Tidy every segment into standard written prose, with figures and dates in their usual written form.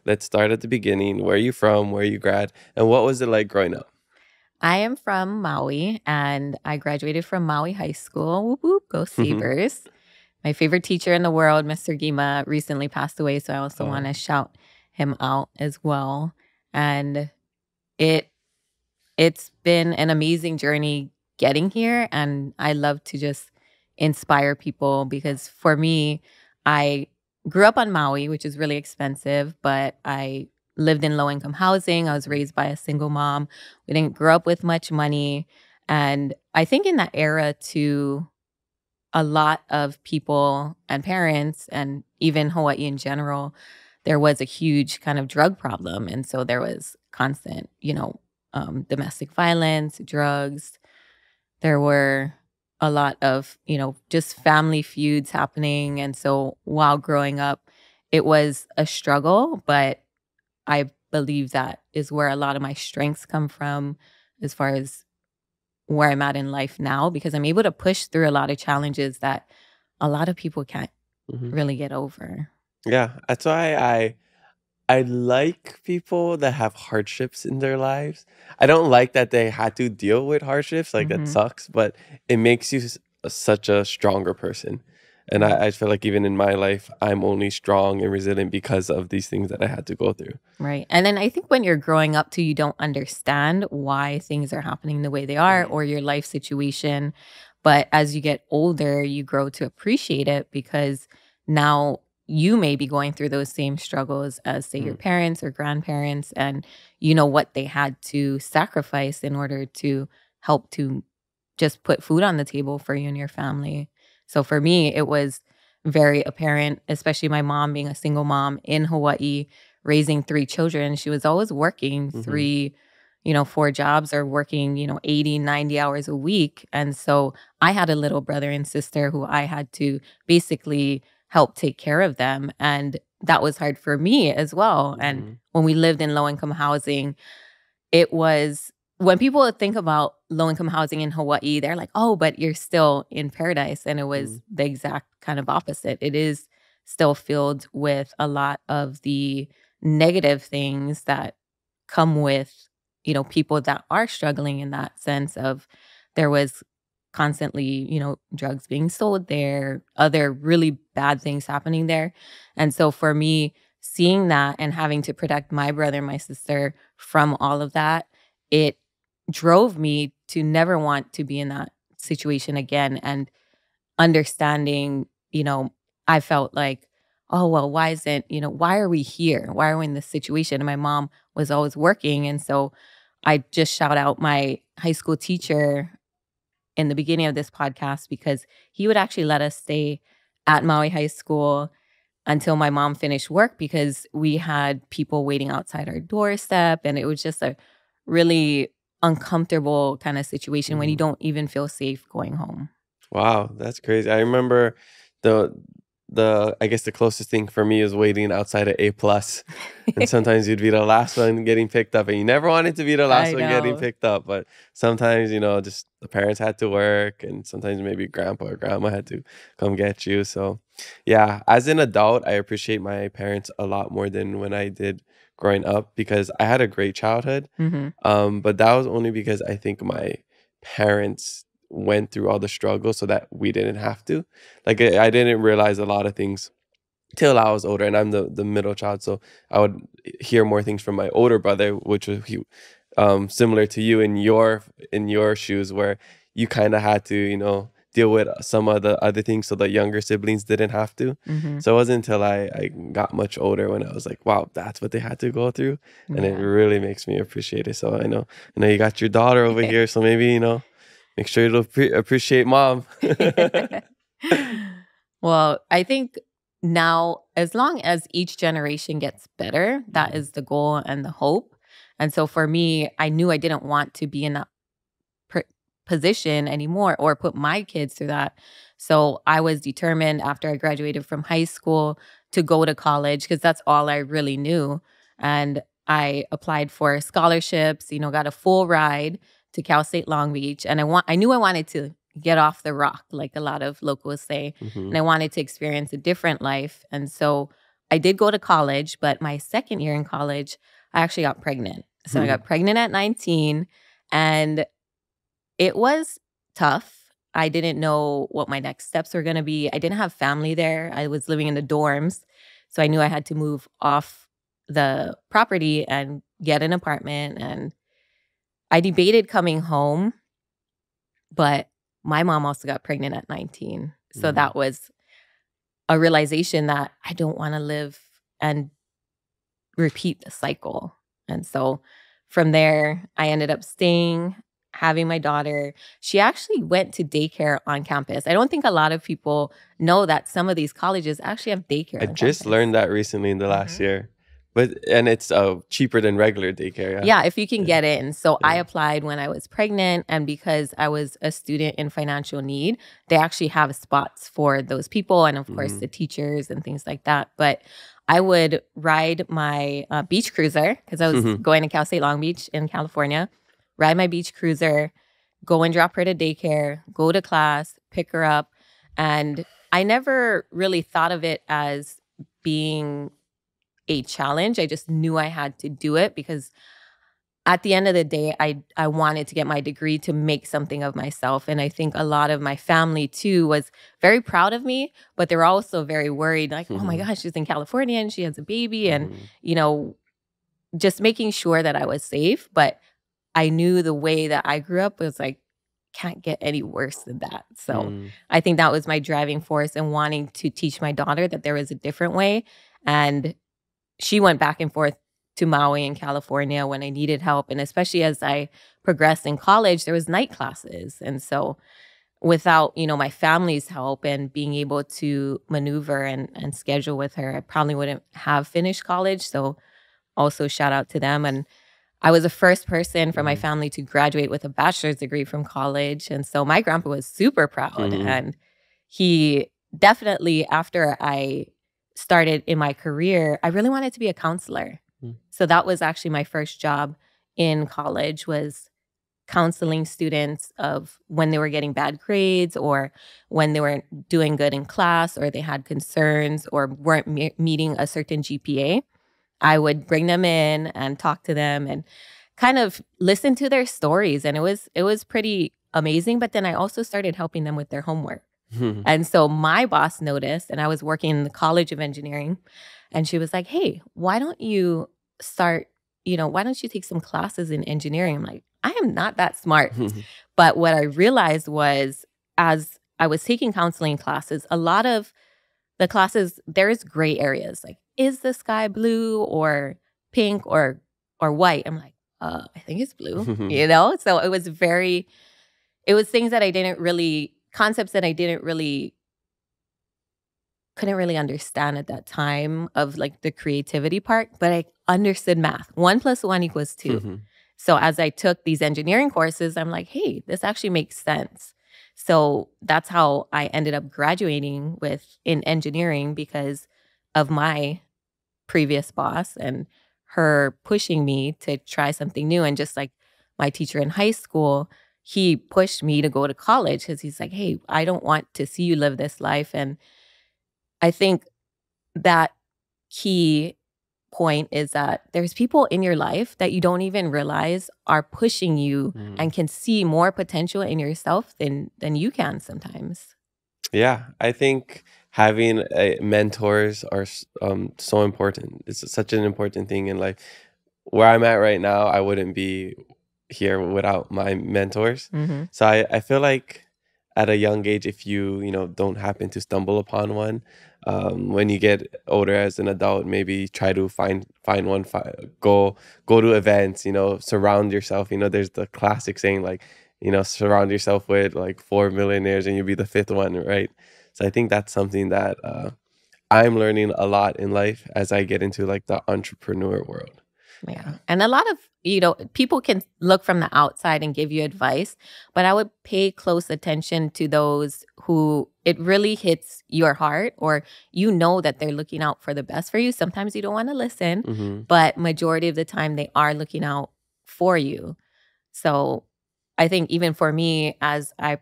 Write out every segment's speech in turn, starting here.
let's start at the beginning. Where are you from? Where are you grad? And what was it like growing up? I am from Maui and I graduated from Maui High School. Whoop whoop, go Sabres. My favorite teacher in the world, Mr. Gima, recently passed away. So I also want Oh, to shout him out as well. And it it's been an amazing journey getting here. And I love to just inspire people because for me, I grew up on Maui, which is really expensive, but I lived in low income housing. I was raised by a single mom. We didn't grow up with much money. And I think in that era, too, a lot of people and parents, and even Hawaii in general, there was a huge kind of drug problem. And so there was constant, domestic violence, drugs. There were a lot of, just family feuds happening. And so while growing up, it was a struggle, but I believe that is where a lot of my strengths come from as far as where I'm at in life now, because I'm able to push through a lot of challenges that a lot of people can't mhm. really get over. Yeah, that's why I like people that have hardships in their lives. I don't like that they had to deal with hardships, like that Hmm. sucks, but it makes you such a stronger person. And Right. I feel like even in my life, I'm only strong and resilient because of these things that I had to go through. Right. And then I think when you're growing up too, you don't understand why things are happening the way they are Mhm. or your life situation. But as you get older, you grow to appreciate it because now you may be going through those same struggles as, say, your Mhm. parents or grandparents, and you know what they had to sacrifice in order to help to just put food on the table for you and your family. So for me, it was very apparent, especially my mom being a single mom in Hawaii, raising three children. She was always working Mhm. three, four jobs or working, 80, 90 hours a week. And so I had a little brother and sister who I had to basically help take care of them. And that was hard for me as well. And Mhm. when we lived in low income housing, it was when people think about low income housing in Hawaii, they're like, "Oh, but you're still in paradise." And it was Mhm. the exact kind of opposite. It is still filled with a lot of the negative things that come with, people that are struggling in that sense of there was constantly, drugs being sold there, other really bad things happening there. And so for me, seeing that and having to protect my brother and my sister from all of that, it drove me to never want to be in that situation again. And understanding, I felt like, oh, well, why are we here? Why are we in this situation? And my mom was always working. And so I just shout out my high school teacher in the beginning of this podcast because he would actually let us stay at Maui High School until my mom finished work because we had people waiting outside our doorstep. And it was just a really uncomfortable kind of situation when you Mhm. don't even feel safe going home. Wow, that's crazy. I remember the the I guess the closest thing for me is waiting outside of A plus. And sometimes you'd be the last one getting picked up and you never wanted to be the last I one getting know. picked up. But sometimes, just the parents had to work and sometimes maybe grandpa or grandma had to come get you. So yeah, as an adult, I appreciate my parents a lot more than when I did growing up because I had a great childhood. Hmm. But that was only because I think my parents went through all the struggles so that we didn't have to. Like I didn't realize a lot of things till I was older, and I'm the middle child, so I would hear more things from my older brother, which was similar to you in your shoes, where you kind of had to deal with some of the other things, so the younger siblings didn't have to. Hmm. So it wasn't until I got much older when I was like, wow, that's what they had to go through, and it Yeah. really makes me appreciate it. So I know you got your daughter over here, so maybe make sure you appreciate mom. Well, I think now, as long as each generation gets better, that Mhm. is the goal and the hope. And so for me, I knew I didn't want to be in that pr- position anymore or put my kids through that. So I was determined after I graduated from high school to go to college because that's all I really knew. And I applied for scholarships, got a full ride to Cal State Long Beach. And I knew I wanted to get off the rock, like a lot of locals say. And Mhm. I wanted to experience a different life. And so I did go to college, but my second year in college, I actually got pregnant. So I got pregnant at 19, and it was tough. I didn't know what my next steps were going to be. I didn't have family there. I was living in the dorms. So I knew I had to move off the property and get an apartment. And I debated coming home, but my mom also got pregnant at 19. So that was a realization that I don't want to live and repeat the cycle. And so from there, I ended up staying, having my daughter. She actually went to daycare on campus. I don't think a lot of people know that some of these colleges actually have daycare I on just campus. learned that recently in the last year. And it's cheaper than regular daycare. Yeah, if you can Yeah. get it. And so I Yeah. applied when I was pregnant. And because I was a student in financial need, they actually have spots for those people. And of course, the teachers and things like that. But I would ride my beach cruiser because I was going to Cal State Long Beach in California, ride my beach cruiser, go and drop her to daycare, go to class, pick her up. And I never really thought of it as being a challenge. I just knew I had to do it because at the end of the day, I wanted to get my degree to make something of myself. And I think a lot of my family too was very proud of me, but they were also very worried, like, oh my gosh, she's in California and she has a baby. And, you know, just making sure that I was safe. But I knew the way that I grew up was like, can't get any worse than that. So I think that was my driving force and wanting to teach my daughter that there was a different way. And she went back and forth to Maui in California when I needed help. And especially as I progressed in college, there was night classes. And so without, you know, my family's help and being able to maneuver and schedule with her, I probably wouldn't have finished college. So also shout out to them. And I was the first person from my family to graduate with a bachelor's degree from college. And so my grandpa was super proud. And he definitely, after I started in my career, I really wanted to be a counselor. So that was actually my first job in college, was counseling students of when they were getting bad grades or when they weren't doing good in class or they had concerns or weren't meeting a certain GPA. I would bring them in and talk to them and kind of listen to their stories. And it was pretty amazing. But then I also started helping them with their homework. And so my boss noticed, and I was working in the College of Engineering, and she was like, hey, why don't you start, you know, why don't you take some classes in engineering? I'm like, I am not that smart. But what I realized was, as I was taking counseling classes, a lot of the classes, there's gray areas. Like, is the sky blue or pink or white? I'm like, I think it's blue, you know? So it was things that I didn't really, concepts that I couldn't really understand at that time of like the creativity part, but I understood math. 1 + 1 = 2. So as I took these engineering courses, I'm like, hey, this actually makes sense. So that's how I ended up graduating in engineering, because of my previous boss and her pushing me to try something new. And just like my teacher in high school, he pushed me to go to college because he's like, hey, I don't want to see you live this life. And I think that key point is that there's people in your life that you don't even realize are pushing you and can see more potential in yourself than you can sometimes. Yeah, I think having mentors are so important. It's such an important thing in life. Where I'm at right now, I wouldn't be here without my mentors. So I feel like at a young age, if you don't happen to stumble upon one, when you get older as an adult, maybe try to find one. Go to events. Surround yourself. There's the classic saying like, surround yourself with like 4 millionaires and you'll be the fifth one, right? So I think that's something that I'm learning a lot in life as I get into like the entrepreneur world. Yeah. And a lot of, people can look from the outside and give you advice, but I would pay close attention to those who it really hits your heart, or that they're looking out for the best for you. Sometimes you don't want to listen, but majority of the time they are looking out for you. So I think even for me, as I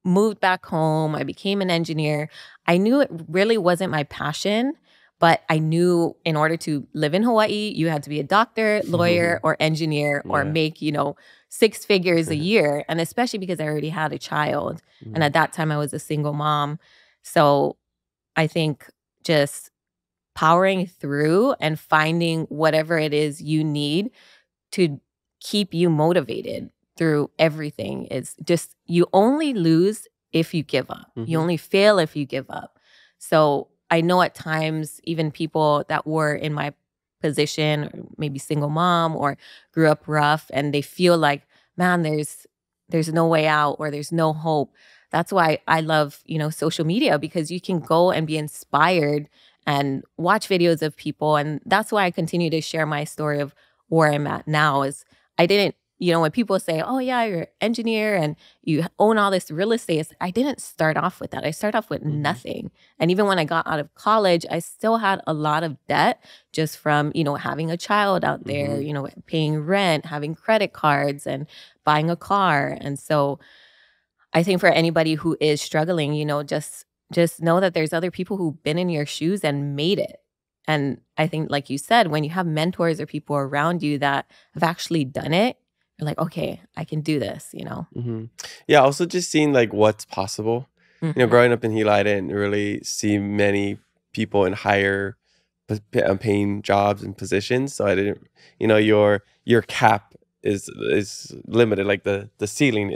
moved back home, I became an engineer, I knew it really wasn't my passion, But I knew in order to live in Hawaii, you had to be a doctor, lawyer, or engineer, or Yeah. make, 6 figures a year. And especially because I already had a child. And Mhm. at that time, I was a single mom. So I think just powering through and finding whatever it is you need to keep you motivated through everything is just, you only lose if you give up. You Mhm. only fail if you give up. So I know at times, even people that were in my position, or maybe single mom or grew up rough, and they feel like, man, there's no way out or there's no hope. That's why I love, social media, because you can go and be inspired and watch videos of people. And that's why I continue to share my story of where I'm at now. Is I didn't, when people say, oh yeah, you're an engineer and you own all this real estate, I didn't start off with that. I started off with Mhm. nothing. And even when I got out of college, I still had a lot of debt just from, having a child out there, Mhm. paying rent, having credit cards, and buying a car. And so I think for anybody who is struggling, just know that there's other people who've been in your shoes and made it. And I think, like you said, when you have mentors or people around you that have actually done it, you're like, okay, I can do this. Mhm. Yeah, also just seeing like what's possible. Hmm. Growing up in Hilo, I didn't really see many people in higher paying jobs and positions, so I didn't. Your cap is limited. Like the ceiling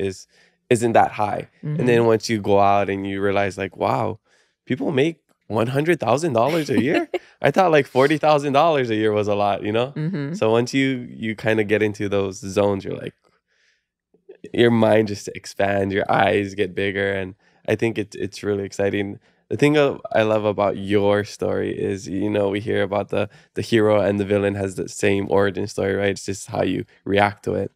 isn't that high, and Hmm. then once you go out and you realize like, wow, people make $100,000 a year. I thought like $40,000 a year was a lot. Hmm. So once you kind of get into those zones, you're like, your mind just expands, your eyes get bigger, and I think it's really exciting. The thing I love about your story is, we hear about the hero and the villain has the same origin story, right? It's just how you react to it.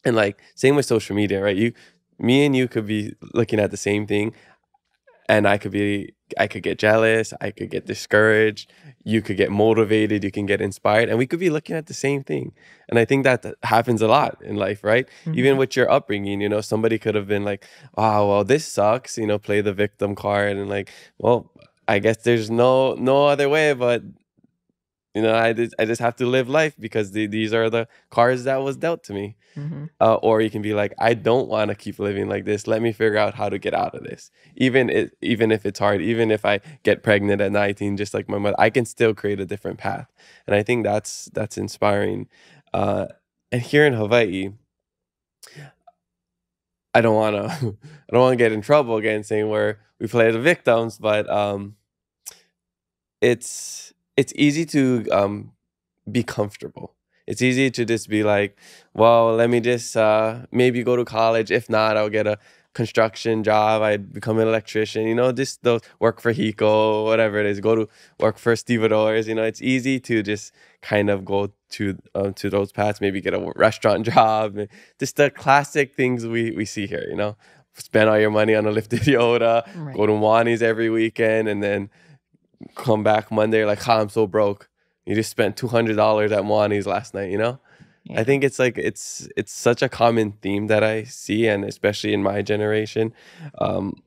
And like same with social media, right? Me and you could be looking at the same thing, and I could get jealous, I could get discouraged, you could get motivated, you can get inspired, and we could be looking at the same thing. And I think that happens a lot in life, right? Even Hmm. with your upbringing, somebody could have been like, "Oh, well, this sucks," play the victim card, and like, well, I guess there's no other way, but I just have to live life because these are the cards that was dealt to me. Hmm. Or you can be like, I don't want to keep living like this. Let me figure out how to get out of this. Even if it's hard, even if I get pregnant at 19, just like my mother, I can still create a different path. And I think that's inspiring. Uh, and here in Hawaii, I don't want to I don't want to get in trouble again saying where we play the victims, but it's easy to be comfortable. It's easy to just be like, well, let me just maybe go to college. If not, I'll get a construction job. I'd become an electrician. Just those work for Hiko, whatever it is. Go to work for stevedores. It's easy to just kind of go to those paths. Maybe get a restaurant job. Just the classic things we see here. Spend all your money on a lifted Yoda. Go Right. to Wani's every weekend, and then come back Monday like, "Ha, I'm so broke. You just spent $200 at Mwani's last night." I Yeah. think it's like it's such a common theme that I see, and especially in my generation,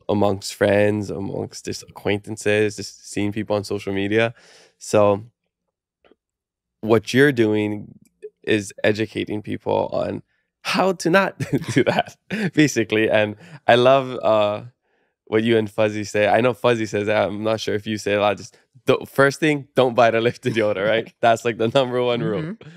amongst friends, amongst just acquaintances, just seeing people on social media. So what you're doing is educating people on how to not do that, basically. And I love what you and Fuzzy say. I know Fuzzy says that. I'm not sure if you say it a lot. Just first thing, don't buy the lifted Yoda, right? Right. That's like the number one rule. Hmm.